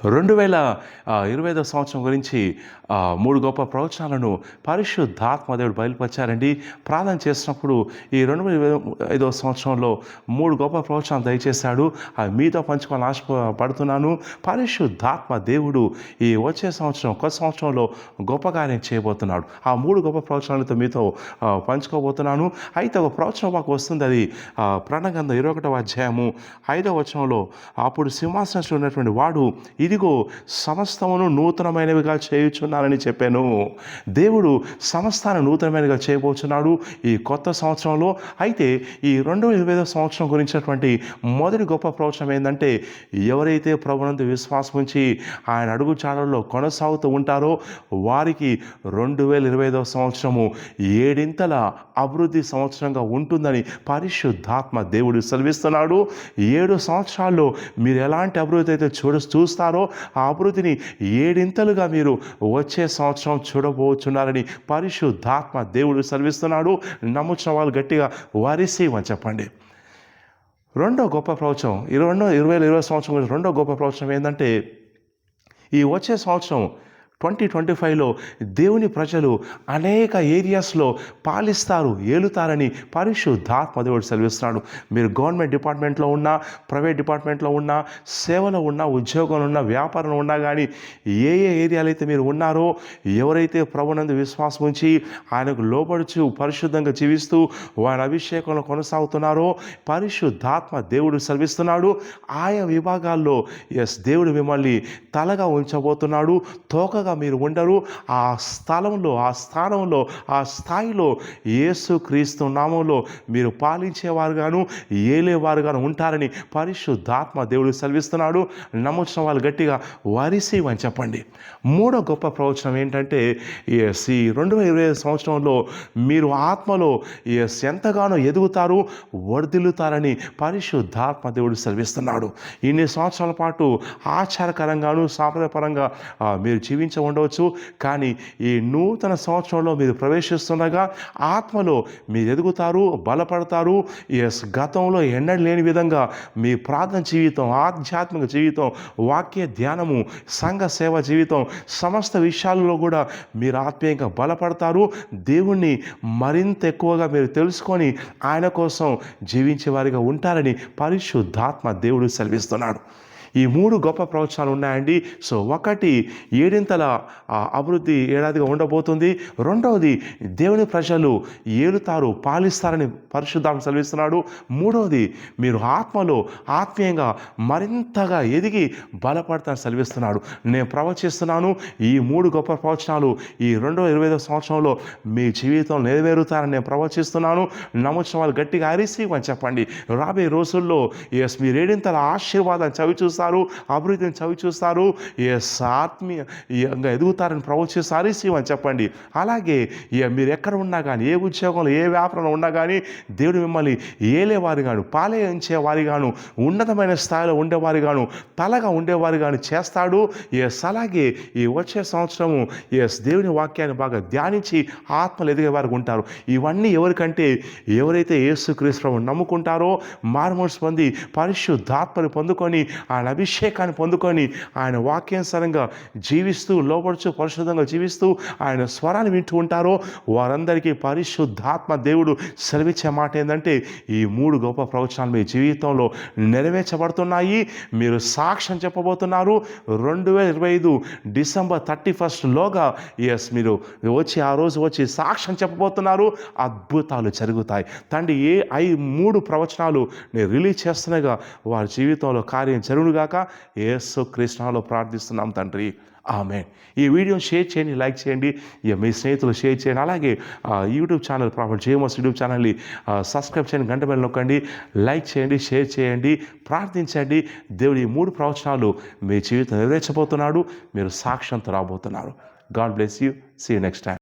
2025 సంవత్సరం గురించి 3 గొప్ప ప్రవచనాలను పరిశుద్ధాత్మ దేవుడు బయలుపరిచారండి. ప్రార్థన చేసినప్పుడు ఈ 2025 సంవత్సరంలో 3 గొప్ప ప్రవచనాలు దయచేశాడు. అవి మీతో పంచుకోవాలని ఆశపడుతున్నాను. పరిశుద్ధాత్మ దేవుడు ఈ వచ్చే సంవత్సరం కొత్త సంవత్సరంలో గొప్ప కార్యం చేయబోతున్నాడు. ఆ 3 గొప్ప ప్రవచనాలతో మీతో పంచుకోబోతున్నాను. అయితే ఒక ప్రవచనం మాకు వస్తుంది. అది ప్రకటన గ్రంథం 21వ అధ్యాయము 5వ వచనంలో, అప్పుడు సింహాసనంలో ఉన్నటువంటి వాడు, ఇదిగో సమస్తమును నూతనమైనవిగా చేయుచున్నానని చెప్పాను. దేవుడు సమస్తాన్ని నూతనమైనవిగా చేయబోతున్నాడు ఈ కొత్త సంవత్సరంలో. అయితే ఈ 2025 సంవత్సరం గురించినటువంటి మొదటి గొప్ప ప్రవచనం ఏంటంటే, ఎవరైతే ప్రభునందు విశ్వాసం ఉంచి ఆయన అడుగు చాడల్లో కొనసాగుతూ ఉంటారో వారికి 2025 సంవత్సరము ఏడింతల అభివృద్ధి సంవత్సరంగా ఉంటుందని పరిశుద్ధాత్మ దేవుడు సెలవిస్తున్నాడు. 7 సంవత్సరాల్లో మీరు ఎలాంటి అభివృద్ధి అయితే చూస్తారో ఆ అభివృద్ధిని ఏడింతలుగా మీరు వచ్చే సంవత్సరం చూడబోతున్నారని పరిశుద్ధాత్మ దేవుడు సెలవిస్తున్నాడు. నమ్ముచిన వాళ్ళు గట్టిగా వరిసేవని చెప్పండి. రెండో గొప్ప ప్రవచనం 2020 సంవత్సరం గురించి రెండో గొప్ప ప్రవచనం ఏంటంటే, ఈ వచ్చే సంవత్సరం 2025లో దేవుని ప్రజలు అనేక ఏరియాస్లో పాలిస్తారు, ఏలుతారని పరిశుద్ధాత్మ దేవుడు సెలవిస్తున్నాడు. మీరు గవర్నమెంట్ డిపార్ట్మెంట్లో ఉన్నా, ప్రైవేట్ డిపార్ట్మెంట్లో ఉన్నా, సేవలో ఉన్నా, ఉద్యోగంలో ఉన్నా, వ్యాపారంలో ఉన్నా కానీ ఏ ఏరియాలో అయితే మీరు ఉన్నారో, ఎవరైతే ప్రభునందు విశ్వాసం ఉంచి ఆయనకు లోబడుచు పరిశుద్ధంగా జీవిస్తూ ఆయన అభిషేకంలో కొనసాగుతున్నారో పరిశుద్ధాత్మ దేవుడు సెలవిస్తున్నాడు. ఆయా విభాగాల్లో దేవుడు మిమ్మల్ని తలగా ఉంచబోతున్నాడు. తోకగా మీరు ఉండరు. ఆ స్థానంలో ఆ స్థాయిలో యేసుక్రీస్తు నామంలో మీరు పాలించేవారుగాను ఏలేవారుగాను ఉంటారని పరిశుద్ధాత్మ దేవుడు సెలవిస్తున్నాడు. నమ్ముచిన వాళ్ళు గట్టిగా వరిసేవని చెప్పండి. మూడో గొప్ప ప్రవచనం ఏంటంటే, ఈ 2025 సంవత్సరంలో మీరు ఆత్మలో ఎంతగానో ఎదుగుతారు, వర్ధిల్లుతారని పరిశుద్ధాత్మ దేవుడు సెలవిస్తున్నాడు. ఇన్ని సంవత్సరాల పాటు ఆచారకరంగాను సాంప్రదాయపరంగా మీరు జీవించ ఉండవచ్చు. కానీ ఈ నూతన సంవత్సరంలో మీరు ప్రవేశిస్తుండగా ఆత్మలో మీరు ఎదుగుతారు, బలపడతారు. గతంలో ఎన్నడూ లేని విధంగా మీ ప్రార్థన జీవితం, ఆధ్యాత్మిక జీవితం, వాక్య ధ్యానము, సంఘ సేవ జీవితం, సమస్త విషయాలలో కూడా మీరు ఆత్మీయంగా బలపడతారు. దేవుణ్ణి మరింత ఎక్కువగా మీరు తెలుసుకొని ఆయన కోసం జీవించే వారిగా ఉంటారని పరిశుద్ధాత్మ దేవుడు సెలవిస్తున్నాడు. ఈ 3 గొప్ప ప్రవచనాలు ఉన్నాయండి. సో ఒకటి, ఏడింతల అభివృద్ధి ఏడాదిగా ఉండబోతుంది. రెండవది, దేవుని ప్రజలు ఏలుతారు, పాలిస్తారని పరిశుద్ధాత్మ సెలవిస్తున్నాడు. మూడవది, మీరు ఆత్మలో ఆత్మీయంగా మరింతగా ఎదిగి బలపడతారని సెలవిస్తున్నాడు. నేను ప్రవచిస్తున్నాను, ఈ 3 గొప్ప ప్రవచనాలు ఈ 2025 సంవత్సరంలో మీ జీవితంలో నెరవేరుతారని నేను ప్రవచిస్తున్నాను. నమ్ముచిన వాళ్ళు గట్టిగా అరిసివని చెప్పండి. రాబోయే రోజుల్లో మీరు ఏడింతల ఆశీర్వాదాన్ని చవి చూస్తారు, అభివృద్ధిని చవి చూస్తారు, ఆత్మీయంగా ఎదుగుతారని ప్రవచిస్తారు. అని చెప్పండి. అలాగే మీరు ఎక్కడ ఉన్నా కానీ, ఏ ఉద్యోగంలో, ఏ వ్యాపారంలో ఉన్నా కానీ దేవుడు మిమ్మల్ని ఏలేవారిగాను, పాలించేవారిగాను, ఉన్నతమైన స్థాయిలో ఉండేవారిగాను, తలగా ఉండేవారిగాను చేస్తాడు. అలాగే ఈ వచ్చే సంవత్సరము దేవుని వాక్యాన్ని బాగా ధ్యానించి ఆత్మలు ఎదిగేవారికి ఉంటారు. ఇవన్నీ ఎవరికంటే, ఎవరైతే యేసుక్రీస్తు ప్రభువుని నమ్ముకుంటారో, మారుమనసు పొంది పరిశుద్ధాత్మని పొందుకొని ఆయన అభిషేకాన్ని పొందుకొని ఆయన వాక్యానుసారంగా జీవిస్తూ, లోపడుచు పరిశుద్ధంగా జీవిస్తూ ఆయన స్వరాన్ని వింటూ ఉంటారో వారందరికీ పరిశుద్ధాత్మ దేవుడు సెలవిచ్చే మాట ఏంటంటే, ఈ 3 గొప్ప ప్రవచనాలు మీ జీవితంలో నెరవేర్చబడుతున్నాయి. మీరు సాక్ష్యం చెప్పబోతున్నారు. 2025 డిసెంబర్ 31లోగా మీరు ఆ రోజు వచ్చి సాక్ష్యం చెప్పబోతున్నారు. అద్భుతాలు జరుగుతాయి. తండ్రి, ఏ 3 ప్రవచనాలు నేను రిలీజ్ చేస్తున్నాగా వారి జీవితంలో కార్యం జరుగునుగాక యేసుక్రీస్తు నామములో ప్రార్థిస్తున్నాం తండ్రి. ఆమేన్. ఈ వీడియోని షేర్ చేయండి, లైక్ చేయండి, మీ స్నేహితులు షేర్ చేయండి. అలాగే YouTube channel prophet James YouTube ఛానల్ని సబ్స్క్రైబ్ చేయండి, గంట బెల్ నొక్కండి, లైక్ చేయండి, షేర్ చేయండి, ప్రార్థించండి. దేవుడి 3 ప్రవచనాలు మీ జీవితం నెరవేర్చబోతున్నాడు. మీరు సాక్ష్యంతో రాబోతున్నారు. God bless you. See you next time.